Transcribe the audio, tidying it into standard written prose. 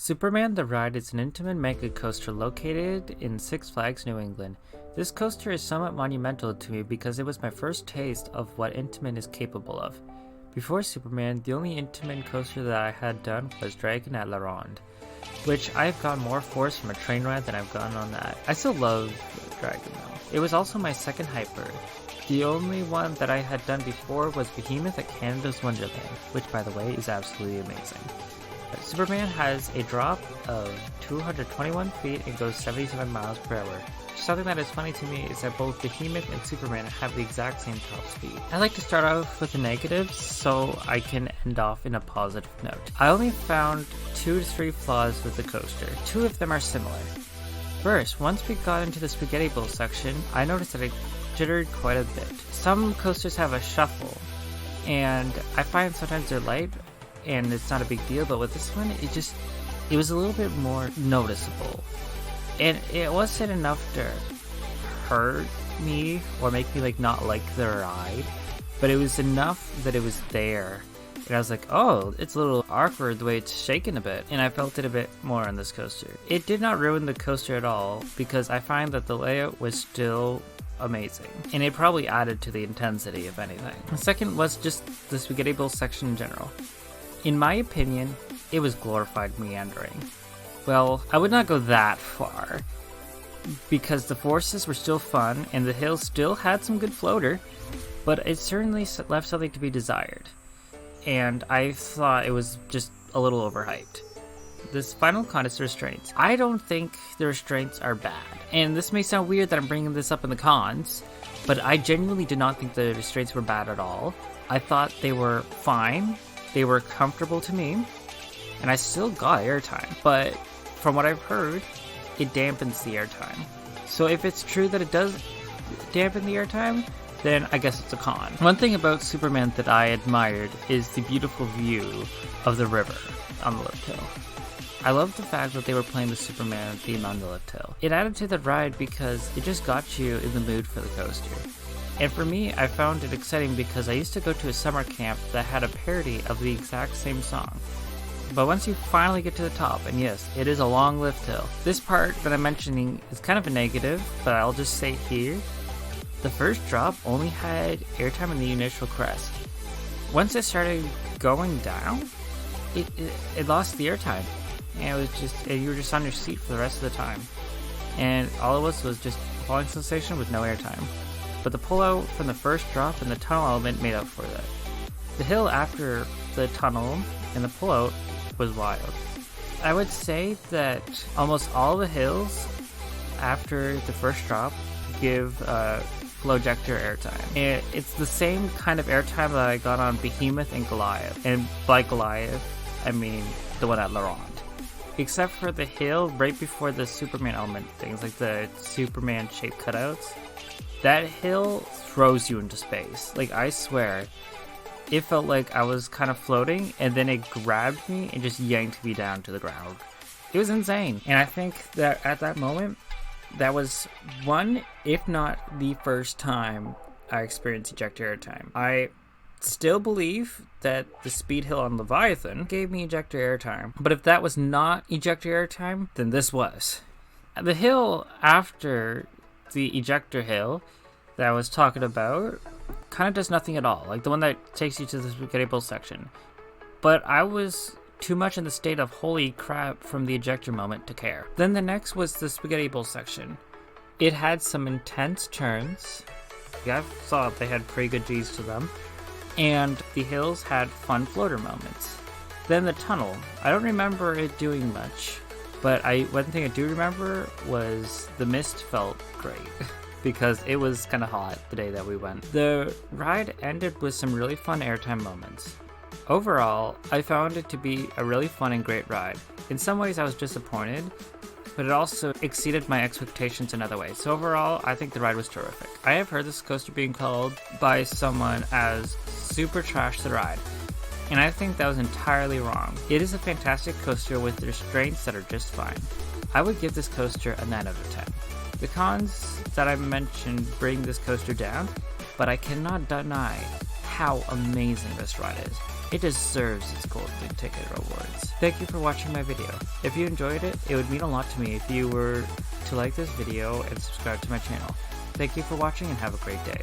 Superman the Ride is an Intamin Mega Coaster located in Six Flags, New England. This coaster is somewhat monumental to me because it was my first taste of what Intamin is capable of. Before Superman, the only Intamin coaster that I had done was Dragon at La Ronde, which I've gotten more force from a train ride than I've gotten on that. I still love Dragon though. It was also my second hyper. The only one that I had done before was Behemoth at Canada's Wonderland, which by the way is absolutely amazing. Superman has a drop of 221 feet and goes 77 miles per hour. Something that is funny to me is that both Behemoth and Superman have the exact same top speed. I like to start off with the negatives so I can end off in a positive note. I only found 2 to 3 flaws with the coaster. 2 of them are similar. First, once we got into the Spaghetti Bowl section, I noticed that it jittered quite a bit. Some coasters have a shuffle, and I find sometimes they're light and it's not a big deal, but with this one, it was a little bit more noticeable. And it wasn't enough to hurt me or make me not like the ride, but it was enough that it was there. And I was like, oh, it's a little awkward the way it's shaking a bit, and I felt it a bit more on this coaster. It did not ruin the coaster at all, because I find that the layout was still amazing, and it probably added to the intensity, if anything. The second was just the Spaghetti Bowl section in general. In my opinion, it was glorified meandering. Well, I would not go that far, because the forces were still fun, and the hills still had some good floater, but it certainly left something to be desired. And I thought it was just a little overhyped. This final con is the restraints. I don't think the restraints are bad. And this may sound weird that I'm bringing this up in the cons, but I genuinely did not think the restraints were bad at all. I thought they were fine. They were comfortable to me, and I still got airtime. But from what I've heard, it dampens the airtime. So if it's true that it does dampen the airtime, then I guess it's a con. One thing about Superman that I admired is the beautiful view of the river on the lift hill. I love the fact that they were playing the Superman theme on the lift hill. It added to the ride because it just got you in the mood for the coaster. And for me, I found it exciting because I used to go to a summer camp that had a parody of the exact same song. But once you finally get to the top, and yes, it is a long lift hill. This part that I'm mentioning is kind of a negative, but I'll just say here, the first drop only had airtime in the initial crest. Once it started going down, it lost the airtime. And it was just, you were just on your seat for the rest of the time. And all it was just a falling sensation with no airtime. But the pullout from the first drop and the tunnel element made up for that. The hill after the tunnel and the pullout was wild. I would say that almost all the hills after the first drop give flow ejector airtime. It's the same kind of airtime that I got on Behemoth and Goliath. And by Goliath, I mean the one at La Ronde. Except for the hill right before the Superman element things, like the Superman shaped cutouts. That hill throws you into space. I swear, it felt like I was kind of floating, and then it grabbed me and just yanked me down to the ground. It was insane. And I think that at that moment, that was one, if not the first time I experienced ejector airtime. I still believe that the speed hill on Leviathan gave me ejector airtime. But if that was not ejector airtime, then this was. The hill after the ejector hill that I was talking about kind of does nothing at all, like the one that takes you to the Spaghetti Bowl section. But I was too much in the state of holy crap from the ejector moment to care. Then the next was the Spaghetti Bowl section. It had some intense turns. I saw they had pretty good G's to them. And the hills had fun floater moments. Then the tunnel. I don't remember it doing much. But one thing I do remember was the mist felt great because it was kind of hot the day that we went. The ride ended with some really fun airtime moments. Overall, I found it to be a really fun and great ride. In some ways I was disappointed, but it also exceeded my expectations in other ways. So overall, I think the ride was terrific. I have heard this coaster being called by someone as super trash the ride. And I think that was entirely wrong. It is a fantastic coaster with restraints that are just fine. I would give this coaster a 9 out of 10. The cons that I mentioned bring this coaster down, but I cannot deny how amazing this ride is. It deserves its golden ticket rewards. Thank you for watching my video. If you enjoyed it, it would mean a lot to me if you were to like this video and subscribe to my channel. Thank you for watching and have a great day.